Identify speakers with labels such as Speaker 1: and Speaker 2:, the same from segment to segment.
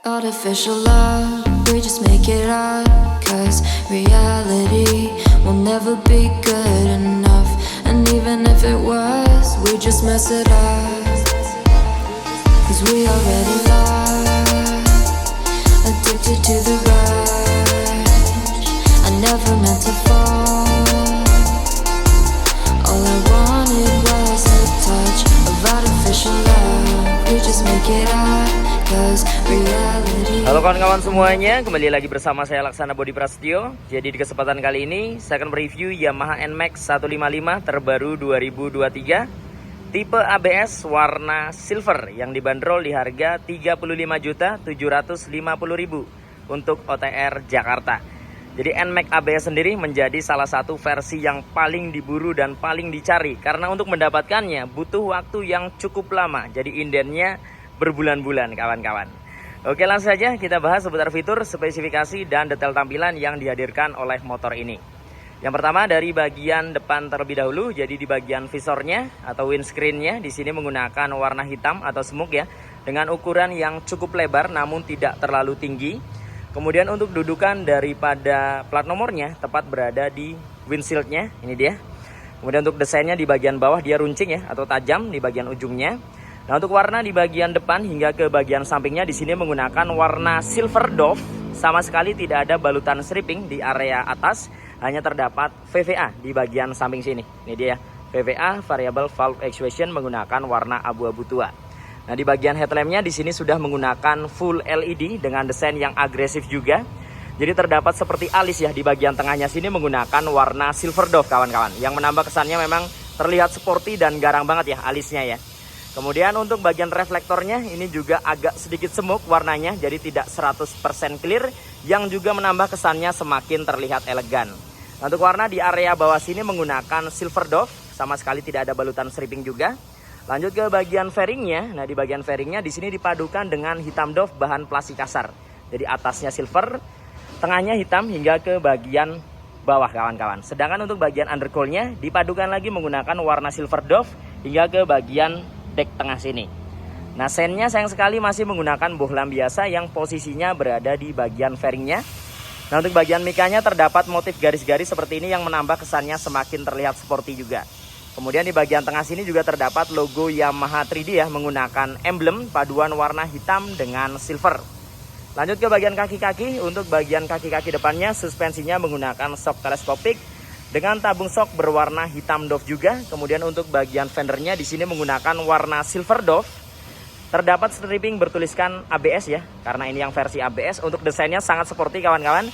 Speaker 1: Artificial love, we just make it up. Cause reality will never be good enough. And even if it was, we just mess it up. Cause we already lost, addicted to the rush. I never meant to fall. All I wanted was a touch of artificial love. We just make it up.
Speaker 2: Halo kawan-kawan semuanya, kembali lagi bersama saya Laksana Bodi Prasetyo. Jadi di kesempatan kali ini saya akan mereview Yamaha NMAX 155 terbaru 2023 tipe ABS warna silver yang dibanderol di harga 35.750.000 untuk OTR Jakarta. Jadi NMAX ABS sendiri menjadi salah satu versi yang paling diburu dan paling dicari karena untuk mendapatkannya butuh waktu yang cukup lama. Jadi indennya berbulan-bulan kawan-kawan. Oke, langsung saja kita bahas seputar fitur, spesifikasi, dan detail tampilan yang dihadirkan oleh motor ini. Yang pertama dari bagian depan terlebih dahulu. Jadi di bagian visornya atau windscreen-nya di sini menggunakan warna hitam atau smoke ya, dengan ukuran yang cukup lebar namun tidak terlalu tinggi. Kemudian untuk dudukan daripada plat nomornya tepat berada di windshield-nya, ini dia. Kemudian untuk desainnya di bagian bawah dia runcing ya atau tajam di bagian ujungnya. Nah, untuk warna di bagian depan hingga ke bagian sampingnya di sini menggunakan warna silver dove. Sama sekali tidak ada balutan stripping di area atas, hanya terdapat VVA di bagian samping sini. Ini dia, VVA Variable Valve Actuation menggunakan warna abu-abu tua. Nah, di bagian headlampnya di sini sudah menggunakan full LED dengan desain yang agresif juga. Jadi terdapat seperti alis ya di bagian tengahnya sini menggunakan warna silver dove kawan-kawan, yang menambah kesannya memang terlihat sporty dan garang banget ya alisnya ya. Kemudian untuk bagian reflektornya ini juga agak sedikit smoke warnanya, jadi tidak 100% clear, yang juga menambah kesannya semakin terlihat elegan. Nah, untuk warna di area bawah sini menggunakan silver dove, sama sekali tidak ada balutan stripping juga. Lanjut ke bagian fairingnya. Nah, di bagian fairingnya di sini dipadukan dengan hitam dove bahan plastik kasar. Jadi atasnya silver, tengahnya hitam hingga ke bagian bawah kawan-kawan. Sedangkan untuk bagian undercoilnya dipadukan lagi menggunakan warna silver dove hingga ke bagian dek tengah sini. Nah, sennya sayang sekali masih menggunakan bohlam biasa yang posisinya berada di bagian fairingnya. Nah, untuk bagian mikanya terdapat motif garis-garis seperti ini yang menambah kesannya semakin terlihat sporty juga. Kemudian di bagian tengah sini juga terdapat logo Yamaha 3D ya, menggunakan emblem paduan warna hitam dengan silver. Lanjut ke bagian kaki-kaki. Untuk bagian kaki-kaki depannya suspensinya menggunakan shock teleskopik dengan tabung shock berwarna hitam dove juga. Kemudian untuk bagian fendernya di sini menggunakan warna silver dove. Terdapat stripping bertuliskan ABS ya, karena ini yang versi ABS. Untuk desainnya sangat sporty kawan-kawan.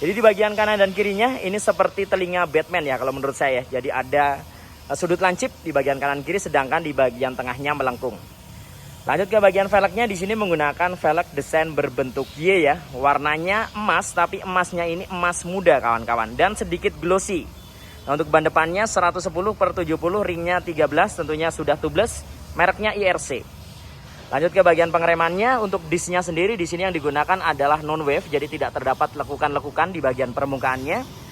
Speaker 2: Jadi di bagian kanan dan kirinya ini seperti telinga Batman ya kalau menurut saya. Jadi ada sudut lancip di bagian kanan kiri, sedangkan di bagian tengahnya melengkung. Lanjut ke bagian velgnya, di sini menggunakan velg desain berbentuk Y ya. Warnanya emas, tapi emasnya ini emas muda kawan-kawan dan sedikit glossy. Nah, untuk ban depannya 110/70, ringnya 13, tentunya sudah tubeless, mereknya IRC. Lanjut ke bagian pengeremannya. Untuk disnya sendiri di sini yang digunakan adalah non wave, jadi tidak terdapat lekukan-lekukan di bagian permukaannya.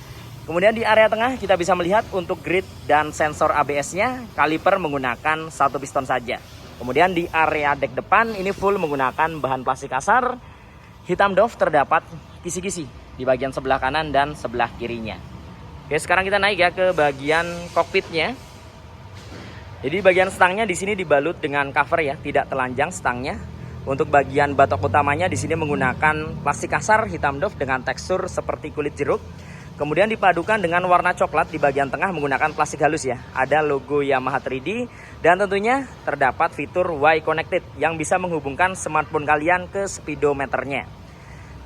Speaker 2: Kemudian di area tengah kita bisa melihat untuk grid dan sensor ABS-nya, kaliper menggunakan satu piston saja. Kemudian di area dek depan ini full menggunakan bahan plastik kasar hitam dove, terdapat kisi-kisi di bagian sebelah kanan dan sebelah kirinya. Oke, sekarang kita naik ya ke bagian kokpitnya. Jadi bagian stangnya di sini dibalut dengan cover ya, tidak telanjang stangnya. Untuk bagian batok utamanya di sini menggunakan plastik kasar hitam dove dengan tekstur seperti kulit jeruk. Kemudian dipadukan dengan warna coklat di bagian tengah menggunakan plastik halus ya. Ada logo Yamaha 3D dan tentunya terdapat fitur Y Connected yang bisa menghubungkan smartphone kalian ke speedometernya.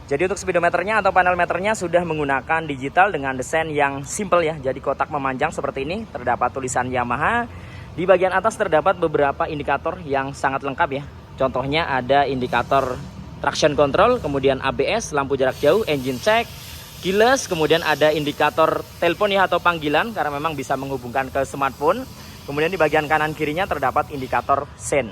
Speaker 2: Jadi untuk speedometernya atau panel meternya sudah menggunakan digital dengan desain yang simple ya. Jadi kotak memanjang seperti ini, terdapat tulisan Yamaha. Di bagian atas terdapat beberapa indikator yang sangat lengkap ya. Contohnya ada indikator traction control, kemudian ABS, lampu jarak jauh, engine check, keyless, kemudian ada indikator telepon ya atau panggilan karena memang bisa menghubungkan ke smartphone. Kemudian di bagian kanan kirinya terdapat indikator sen.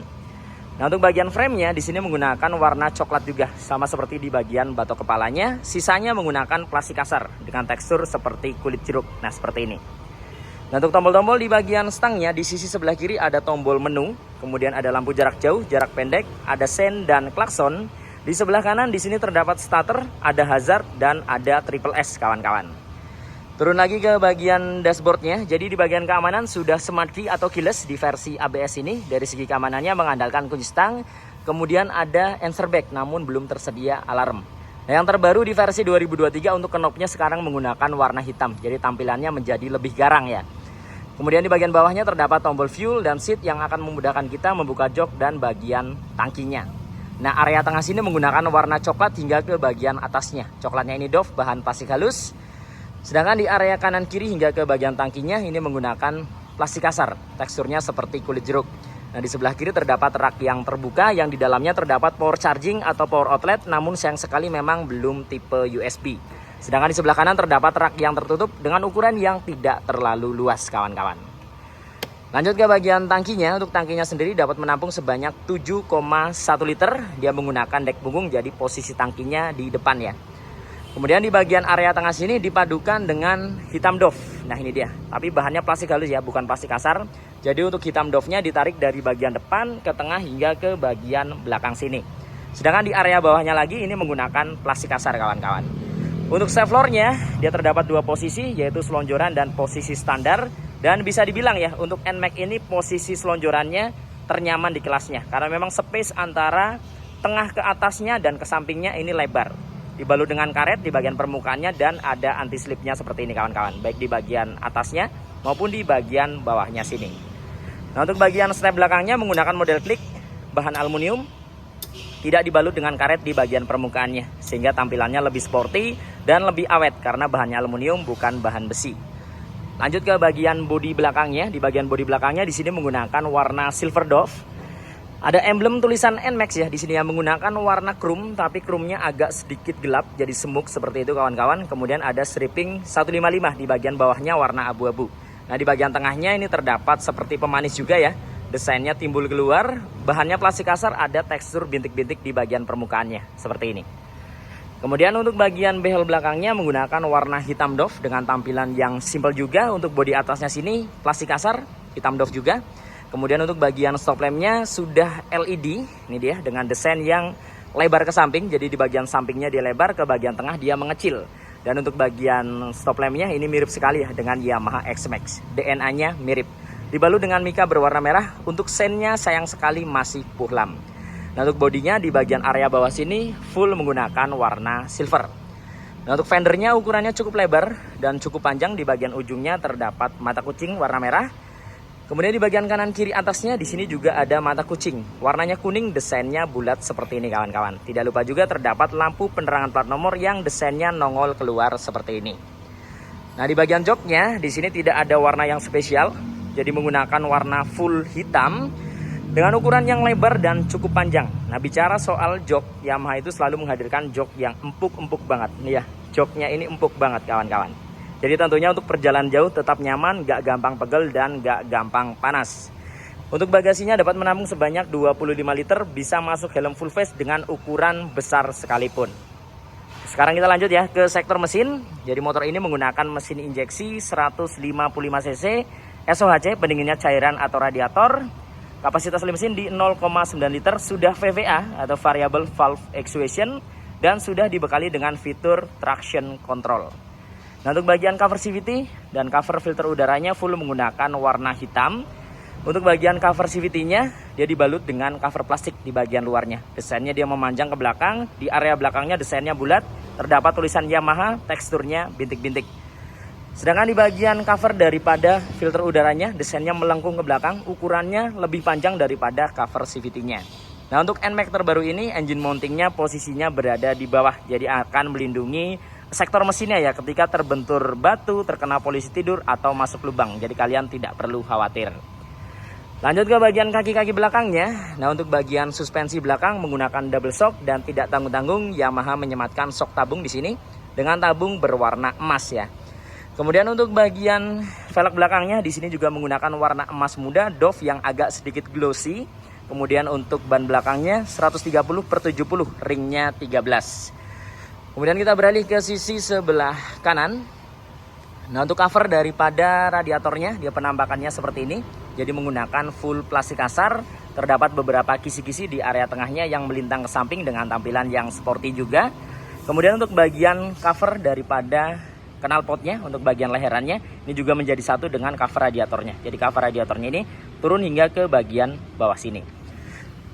Speaker 2: Nah, untuk bagian frame-nya di sini menggunakan warna coklat juga, sama seperti di bagian batok kepalanya. Sisanya menggunakan plastik kasar dengan tekstur seperti kulit jeruk. Nah, seperti ini. Nah, untuk tombol-tombol di bagian stangnya di sisi sebelah kiri ada tombol menu, kemudian ada lampu jarak jauh, jarak pendek, ada sen dan klakson. Di sebelah kanan di sini terdapat starter, ada hazard dan ada triple S kawan-kawan. Turun lagi ke bagian dashboardnya. Jadi di bagian keamanan sudah smart key atau keyless di versi ABS ini. Dari segi keamanannya mengandalkan kunci stang. Kemudian ada answer back namun belum tersedia alarm. Nah, yang terbaru di versi 2023 untuk knopnya sekarang menggunakan warna hitam. Jadi tampilannya menjadi lebih garang ya. Kemudian di bagian bawahnya terdapat tombol fuel dan seat yang akan memudahkan kita membuka jok dan bagian tangkinya. Nah, area tengah sini menggunakan warna coklat hingga ke bagian atasnya. Coklatnya ini doff, bahan plastik halus. Sedangkan di area kanan kiri hingga ke bagian tangkinya ini menggunakan plastik kasar. Teksturnya seperti kulit jeruk. Nah, di sebelah kiri terdapat rak yang terbuka yang di dalamnya terdapat power charging atau power outlet. Namun sayang sekali memang belum tipe USB. Sedangkan di sebelah kanan terdapat rak yang tertutup dengan ukuran yang tidak terlalu luas kawan-kawan. Lanjut ke bagian tangkinya. Untuk tangkinya sendiri dapat menampung sebanyak 7,1 liter. Dia menggunakan dek punggung jadi posisi tangkinya di depan ya. Kemudian di bagian area tengah sini dipadukan dengan hitam doff. Nah ini dia. Tapi bahannya plastik halus ya, bukan plastik kasar. Jadi untuk hitam doffnya ditarik dari bagian depan ke tengah hingga ke bagian belakang sini. Sedangkan di area bawahnya lagi ini menggunakan plastik kasar kawan-kawan. Untuk step floornya dia terdapat dua posisi yaitu selonjoran dan posisi standar. Dan bisa dibilang ya untuk NMAX ini posisi selonjorannya ternyaman di kelasnya. Karena memang space antara tengah ke atasnya dan ke sampingnya ini lebar. Dibalut dengan karet di bagian permukaannya dan ada anti slipnya seperti ini kawan-kawan. Baik di bagian atasnya maupun di bagian bawahnya sini. Nah untuk bagian step belakangnya menggunakan model klik bahan aluminium. Tidak dibalut dengan karet di bagian permukaannya. Sehingga tampilannya lebih sporty dan lebih awet karena bahannya aluminium bukan bahan besi. Lanjut ke bagian bodi belakangnya. Di bagian bodi belakangnya di sini menggunakan warna silver dove. Ada emblem tulisan NMAX ya. Di sini yang menggunakan warna chrome, tapi chrome-nya agak sedikit gelap jadi semuk seperti itu kawan-kawan. Kemudian ada striping 155 di bagian bawahnya warna abu-abu. Nah, di bagian tengahnya ini terdapat seperti pemanis juga ya. Desainnya timbul keluar, bahannya plastik kasar, ada tekstur bintik-bintik di bagian permukaannya seperti ini. Kemudian untuk bagian behel belakangnya menggunakan warna hitam doff dengan tampilan yang simple juga. Untuk bodi atasnya sini plastik kasar, hitam doff juga. Kemudian untuk bagian stop lampnya sudah LED, ini dia dengan desain yang lebar ke samping. Jadi di bagian sampingnya dia lebar, ke bagian tengah dia mengecil. Dan untuk bagian stop lampnya ini mirip sekali ya dengan Yamaha X-Max. DNA-nya mirip. Dibalut dengan mika berwarna merah. Untuk sennya sayang sekali masih puhlam. Nah untuk bodinya di bagian area bawah sini full menggunakan warna silver. Nah untuk fendernya ukurannya cukup lebar dan cukup panjang. Di bagian ujungnya terdapat mata kucing warna merah. Kemudian di bagian kanan kiri atasnya di sini juga ada mata kucing. Warnanya kuning, desainnya bulat seperti ini kawan-kawan. Tidak lupa juga terdapat lampu penerangan plat nomor yang desainnya nongol keluar seperti ini. Nah di bagian joknya di sini tidak ada warna yang spesial. Jadi menggunakan warna full hitam. Dengan ukuran yang lebar dan cukup panjang. Nah bicara soal jok, Yamaha itu selalu menghadirkan jok yang empuk-empuk banget. Nih ya, joknya ini empuk banget kawan-kawan. Jadi tentunya untuk perjalanan jauh tetap nyaman, gak gampang pegel dan gak gampang panas. Untuk bagasinya dapat menampung sebanyak 25 liter, bisa masuk helm full face dengan ukuran besar sekalipun. Sekarang kita lanjut ya ke sektor mesin. Jadi motor ini menggunakan mesin injeksi 155 cc, SOHC, pendinginnya cairan atau radiator. Kapasitas mesin di 0,9 liter, sudah VVA atau Variable Valve Actuation dan sudah dibekali dengan fitur traction control. Nah untuk bagian cover CVT dan cover filter udaranya full menggunakan warna hitam. Untuk bagian cover CVT-nya dia dibalut dengan cover plastik di bagian luarnya. Desainnya dia memanjang ke belakang, di area belakangnya desainnya bulat, terdapat tulisan Yamaha, teksturnya bintik-bintik. Sedangkan di bagian cover daripada filter udaranya desainnya melengkung ke belakang, ukurannya lebih panjang daripada cover CVT-nya. Nah untuk NMAX terbaru ini engine mountingnya posisinya berada di bawah, jadi akan melindungi sektor mesinnya ya ketika terbentur batu, terkena polisi tidur atau masuk lubang. Jadi kalian tidak perlu khawatir. Lanjut ke bagian kaki-kaki belakangnya. Nah untuk bagian suspensi belakang menggunakan double shock dan tidak tanggung-tanggung Yamaha menyematkan shock tabung di sini dengan tabung berwarna emas ya. Kemudian untuk bagian velg belakangnya di sini juga menggunakan warna emas muda doff yang agak sedikit glossy. Kemudian untuk ban belakangnya 130/70, ringnya 13. Kemudian kita beralih ke sisi sebelah kanan. Nah, untuk cover daripada radiatornya, dia penampakannya seperti ini. Jadi menggunakan full plastik kasar. Terdapat beberapa kisi-kisi di area tengahnya yang melintang ke samping dengan tampilan yang sporty juga. Kemudian untuk bagian cover daripada knalpotnya, untuk bagian leherannya, ini juga menjadi satu dengan cover radiatornya. Jadi cover radiatornya ini turun hingga ke bagian bawah sini.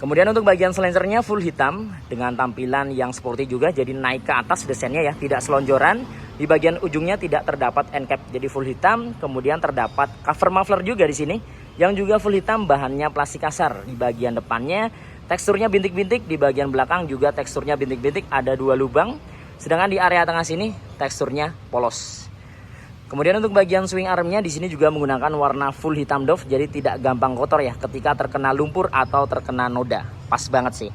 Speaker 2: Kemudian untuk bagian silencernya full hitam dengan tampilan yang sporty juga, jadi naik ke atas desainnya ya, tidak selonjoran. Di bagian ujungnya tidak terdapat end cap, jadi full hitam. Kemudian terdapat cover muffler juga di sini, yang juga full hitam, bahannya plastik kasar. Di bagian depannya teksturnya bintik-bintik, di bagian belakang juga teksturnya bintik-bintik, ada 2 lubang. Sedangkan di area tengah sini teksturnya polos. Kemudian untuk bagian swing armnya di sini juga menggunakan warna full hitam doff, jadi tidak gampang kotor ya ketika terkena lumpur atau terkena noda. Pas banget sih.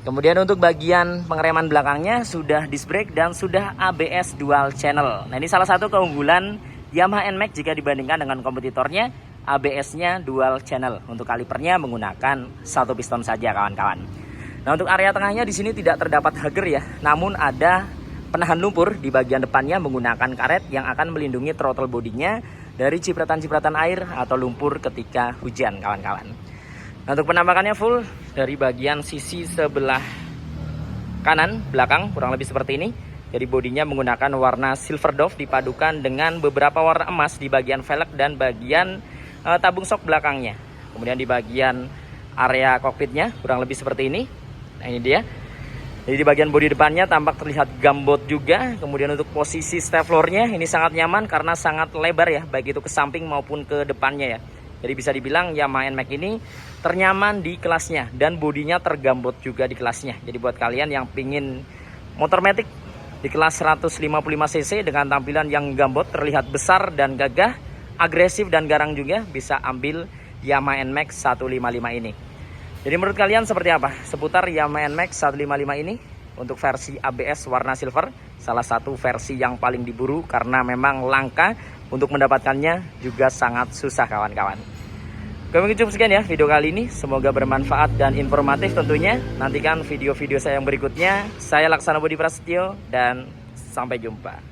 Speaker 2: Kemudian untuk bagian pengereman belakangnya sudah disc brake dan sudah ABS dual channel. Nah, ini salah satu keunggulan Yamaha NMAX jika dibandingkan dengan kompetitornya, ABS-nya dual channel. Untuk kalipernya menggunakan 1 piston saja kawan-kawan. Nah, untuk area tengahnya di sini tidak terdapat hager ya, namun ada penahan lumpur di bagian depannya menggunakan karet yang akan melindungi throttle bodinya dari cipratan-cipratan air atau lumpur ketika hujan kawan-kawan. Nah, untuk penampakannya full dari bagian sisi sebelah kanan belakang kurang lebih seperti ini. Jadi bodinya menggunakan warna silver doff dipadukan dengan beberapa warna emas di bagian velg dan bagian tabung shock belakangnya. Kemudian di bagian area kokpitnya kurang lebih seperti ini. Nah, ini dia. Jadi di bagian bodi depannya tampak terlihat gambot juga. Kemudian untuk posisi step floornya ini sangat nyaman karena sangat lebar ya, baik itu ke samping maupun ke depannya ya. Jadi bisa dibilang Yamaha NMAX ini ternyaman di kelasnya dan bodinya tergambot juga di kelasnya. Jadi buat kalian yang pingin motor matic di kelas 155cc dengan tampilan yang gambot, terlihat besar dan gagah, agresif dan garang juga, bisa ambil Yamaha NMAX 155 ini. Jadi menurut kalian seperti apa seputar Yamaha NMAX 155 ini? Untuk versi ABS warna silver, salah satu versi yang paling diburu karena memang langka, untuk mendapatkannya juga sangat susah kawan-kawan. Mungkin cukup sekian ya video kali ini, semoga bermanfaat dan informatif tentunya. Nantikan video-video saya yang berikutnya. Saya Laksana Budi Prasetyo dan sampai jumpa.